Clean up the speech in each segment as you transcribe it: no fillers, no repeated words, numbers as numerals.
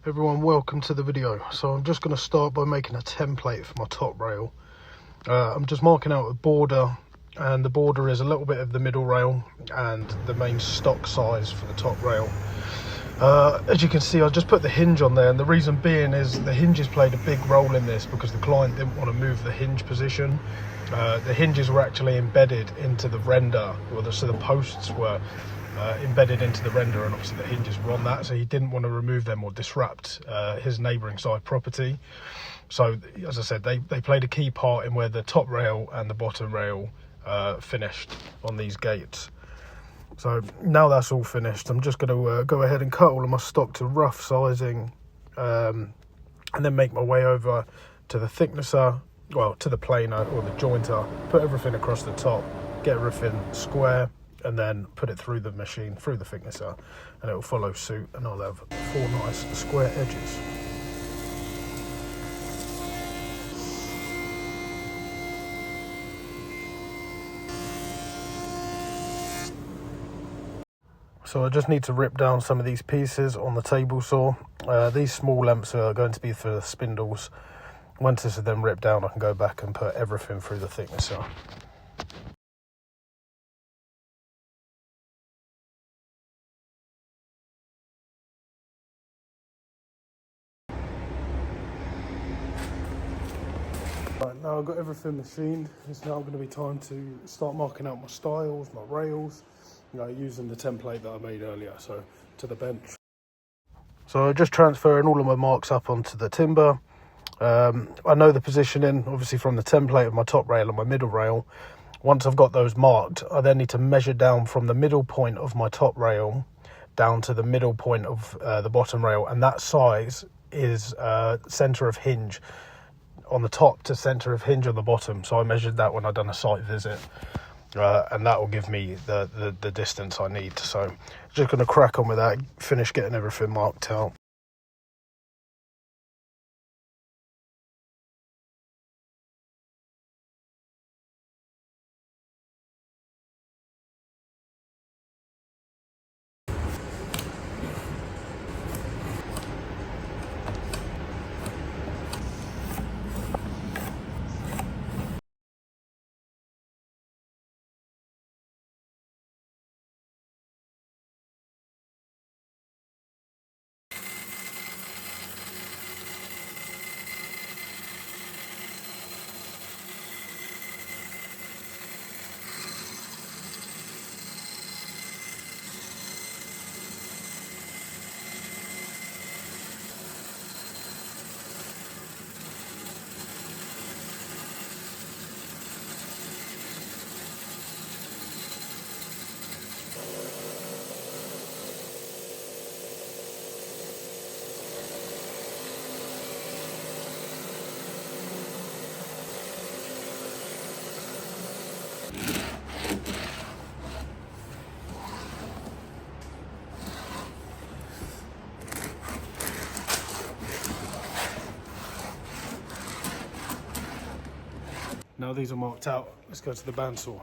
Everyone, welcome to the video. So I'm just going to start by making a template for my top rail. I'm just marking out a border, and the border is a little bit of the middle rail and the main stock size for the top rail. As you can see, I just put the hinge on there, and the reason being is the hinges played a big role in this because the client didn't want to move the hinge position. The hinges were actually embedded into the render, so the posts were embedded into the render, and obviously the hinges were on that, so he didn't want to remove them or disrupt his neighbouring side property. So as I said, they played a key part in where the top rail and the bottom rail finished on these gates. So now that's all finished, I'm just going to go ahead and cut all of my stock to rough sizing, and then make my way over to the thicknesser, well, to the planer or the jointer, put everything across the top, get everything square, and then put it through the machine, through the thicknesser, and it will follow suit, and I'll have 4 nice square edges. So I just need to rip down some of these pieces on the table saw. These small lengths are going to be for the spindles. Once this is then ripped down, I can go back and put everything through the thicknesser. Right, now I've got everything machined, it's now going to be time to start marking out my stiles, my rails, using the template that I made earlier, so to the bench. So just transferring all of my marks up onto the timber. I know the positioning, obviously, from the template of my top rail and my middle rail. Once I've got those marked, I then need to measure down from the middle point of my top rail down to the middle point of the bottom rail, and that size is centre of hinge on the top to centre of hinge on the bottom. So I measured that when I done a site visit, and that will give me the distance I need. So just going to crack on with that, finish getting everything marked out. Now these are marked out, let's go to the bandsaw.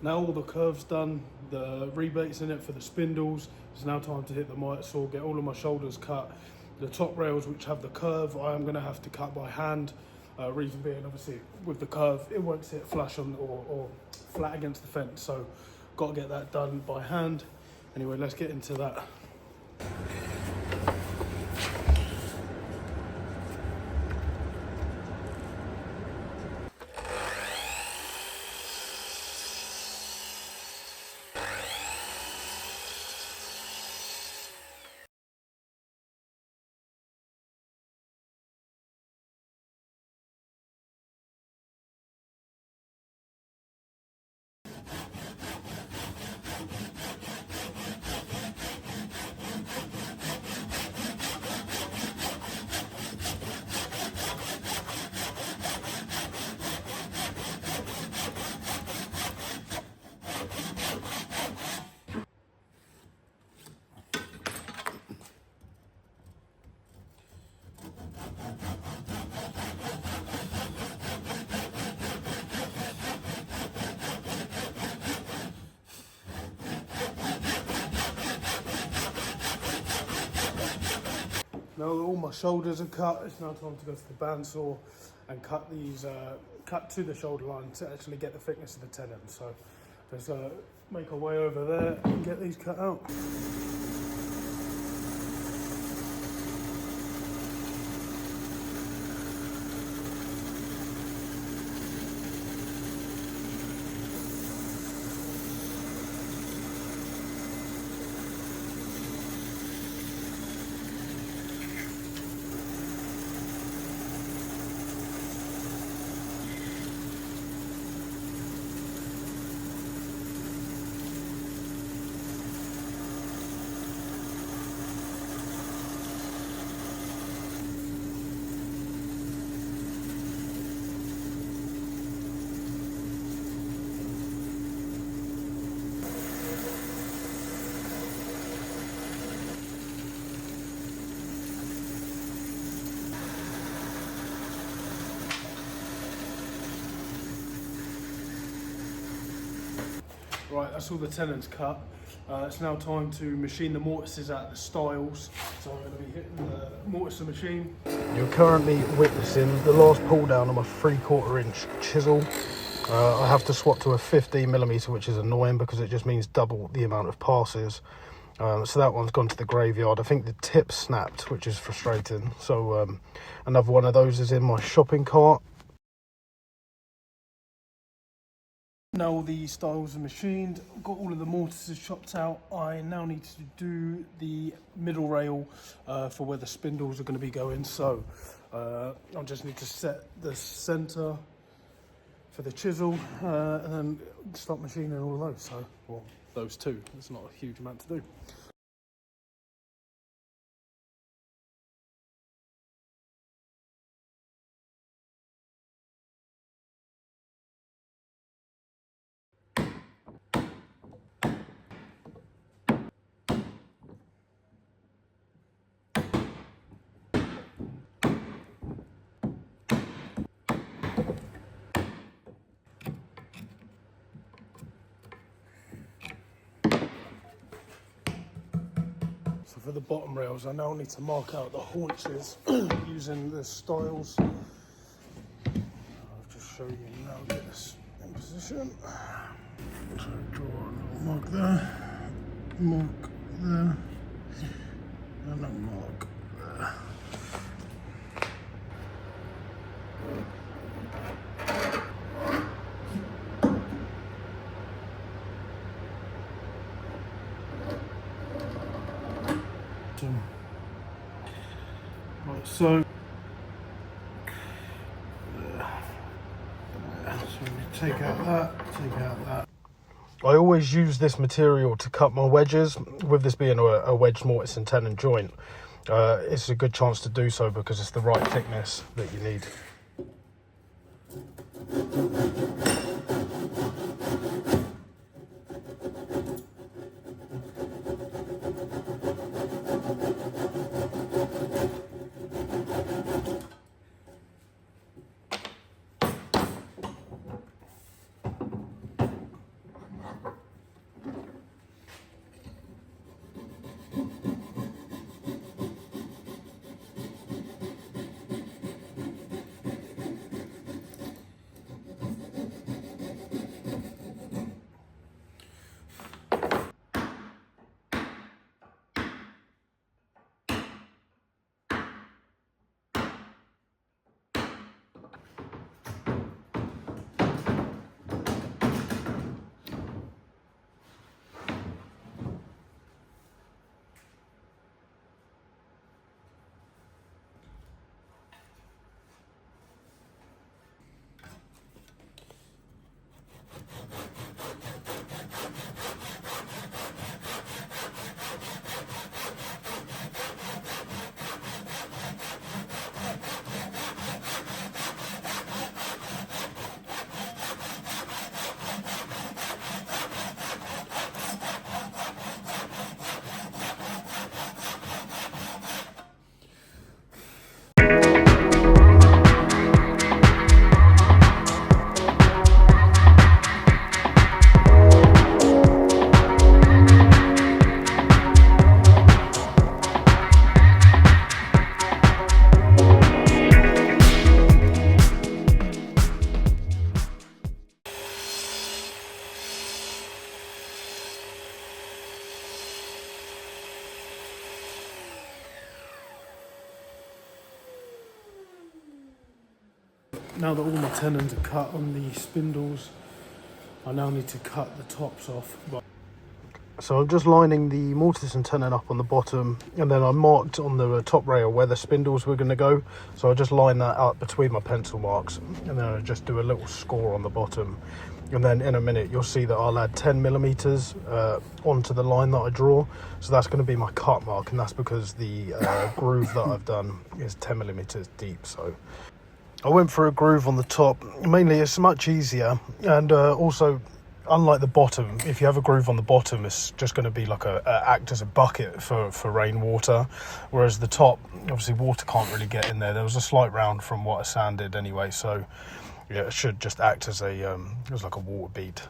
Now all the curves done, the rebates in it for the spindles, it's now time to hit the miter saw, get all of my shoulders cut. The top rails which have the curve, I am going to have to cut by hand. Reason being, obviously, with the curve, it won't sit flush on or flat against the fence, so got to get that done by hand. Anyway, let's get into that. Now that all my shoulders are cut, it's now time to go to the bandsaw and cut these, cut to the shoulder line to actually get the thickness of the tenon. So let's make our way over there and get these cut out. Right, that's all the tenons cut. It's now time to machine the mortises out of the stiles. So I'm going to be hitting the mortiser machine. You're currently witnessing the last pull down on my 3/4 inch chisel. I have to swap to a 15mm, which is annoying because it just means double the amount of passes. So that one's gone to the graveyard. I think the tip snapped, which is frustrating. So another one of those is in my shopping cart. Now all the stiles are machined, got all of the mortises chopped out. I now need to do the middle rail for where the spindles are going to be going. So I just need to set the centre for the chisel and then start machining all of those. So, well, those two, it's not a huge amount to do. So for the bottom rails, I now need to mark out the haunches using the stiles. I'll just show you now, get this in position. So draw a little mark there, and a mark there. Right, so take out that. I always use this material to cut my wedges. With this being a wedge mortise and tenon joint, it's a good chance to do so because it's the right thickness that you need. now that all my tenons are cut on the spindles, I now need to cut the tops off. So I'm just lining the mortise and tenon up on the bottom, and then I marked on the top rail where the spindles were going to go. So I just line that up between my pencil marks, and then I just do a little score on the bottom. And then in a minute you'll see that I'll add 10mm onto the line that I draw. So that's going to be my cut mark, and that's because the groove that I've done is 10mm deep. So I went for a groove on the top. Mainly it's much easier, and also, unlike the bottom, if you have a groove on the bottom, it's just going to be like act as a bucket for rainwater, whereas the top, obviously water can't really get in there. There was a slight round from what I sanded anyway, so yeah, it should just act as as like a water bead.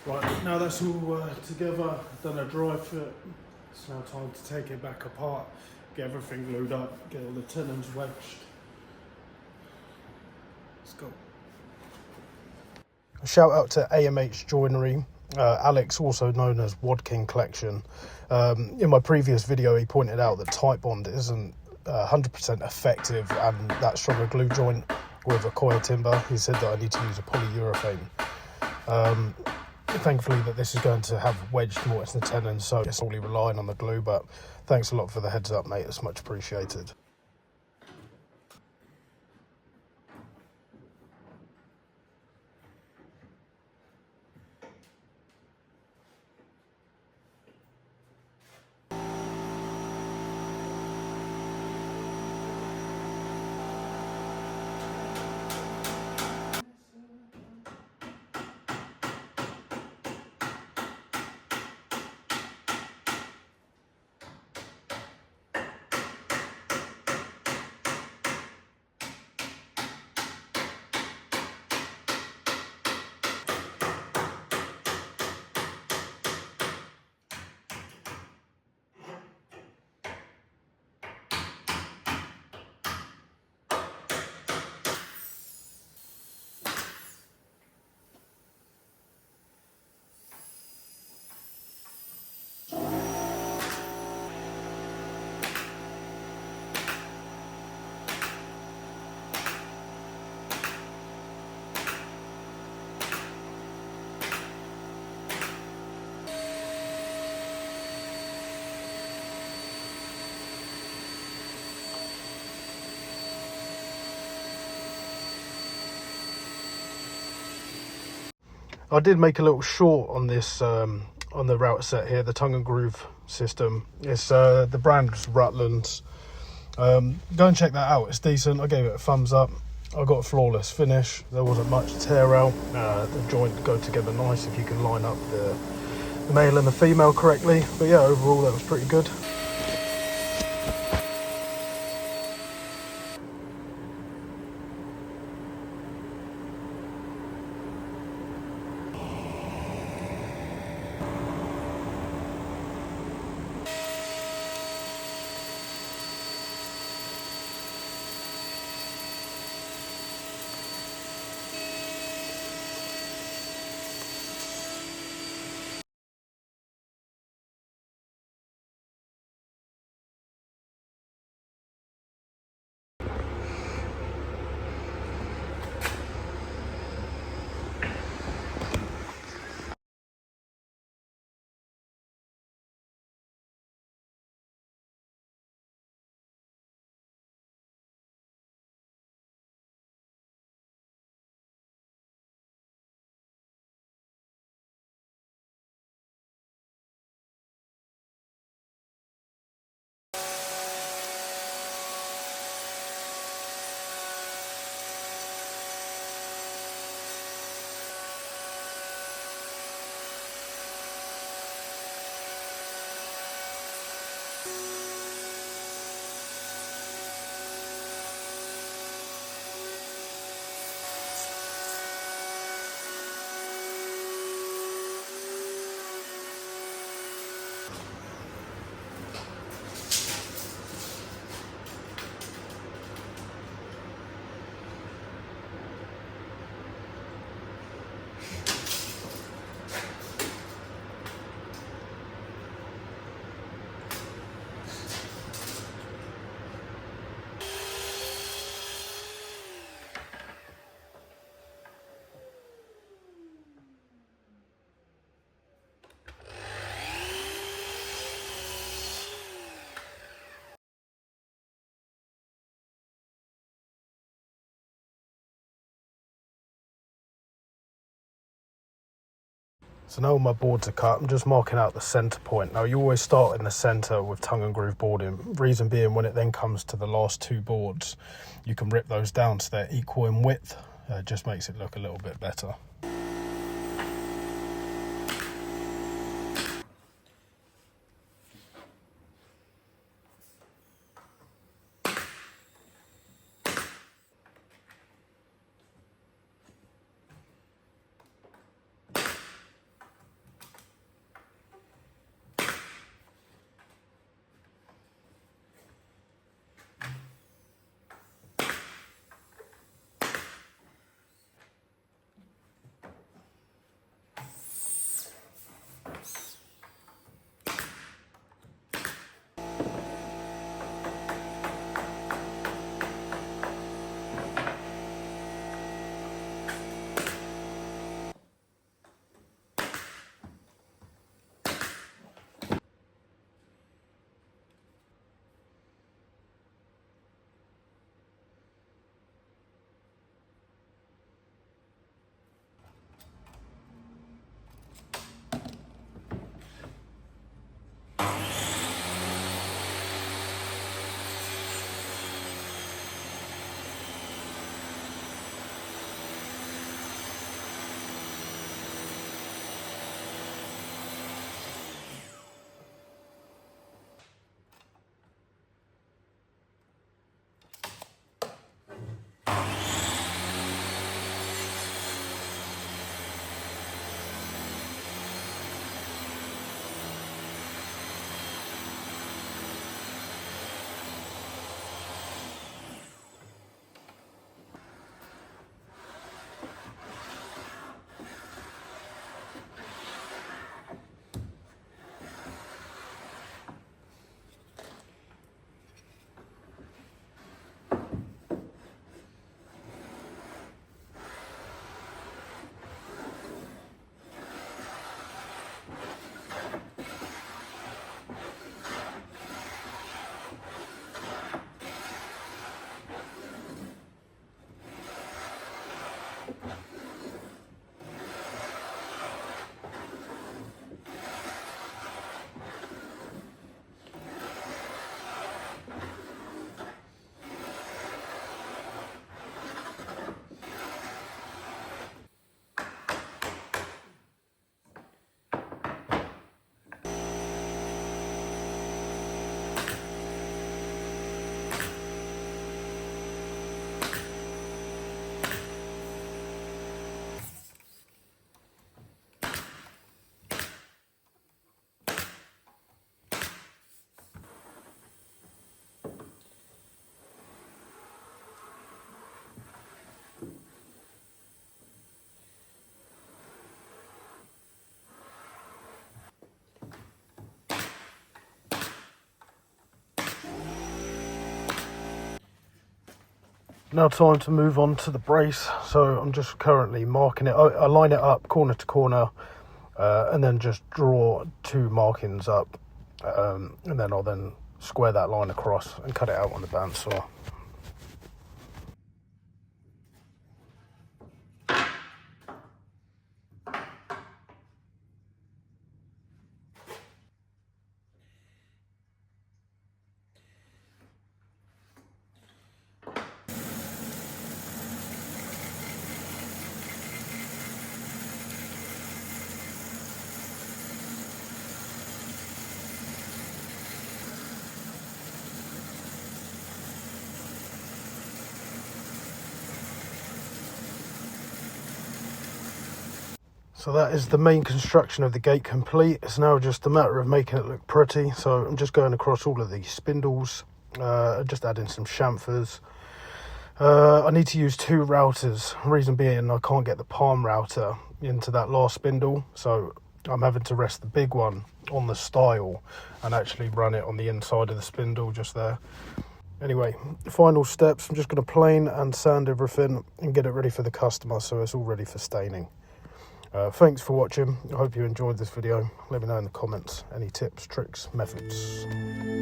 Right, now that's all together, I've done a dry fit. It's now time to take it back apart, get everything glued up, get all the tenons wedged. Let's go. A shout out to AMH Joinery, Alex, also known as Wadking Collection. In my previous video he pointed out that tight bond isn't 100% effective, and that stronger glue joint with Accoya timber, he said that I need to use a polyurethane. Thankfully that this is going to have wedged mortise and tenon, so it's only relying on the glue, but thanks a lot for the heads up, mate, it's much appreciated. I did make a little short on this, on the router set here, the tongue and groove system. It's the brand's Rutland's. Go and check that out, it's decent. I gave it a thumbs up. I got a flawless finish. There wasn't much tear out. The joint go together nice if you can line up the male and the female correctly. But yeah, overall that was pretty good. So now my boards are cut, I'm just marking out the centre point. Now you always start in the centre with tongue and groove boarding. Reason being, when it then comes to the last two boards, you can rip those down so they're equal in width. It just makes it look a little bit better. Now time to move on to the brace. So I'm just currently marking it. I line it up corner to corner and then just draw two markings up, and then I'll then square that line across and cut it out on the bandsaw. So that is the main construction of the gate complete. It's now just a matter of making it look pretty. So I'm just going across all of these spindles, just adding some chamfers. I need to use two routers. Reason being, I can't get the palm router into that last spindle, so I'm having to rest the big one on the stile and actually run it on the inside of the spindle just there. Anyway, final steps. I'm just going to plane and sand everything and get it ready for the customer so it's all ready for staining. Thanks for watching. I hope you enjoyed this video. Let me know in the comments any tips, tricks, methods.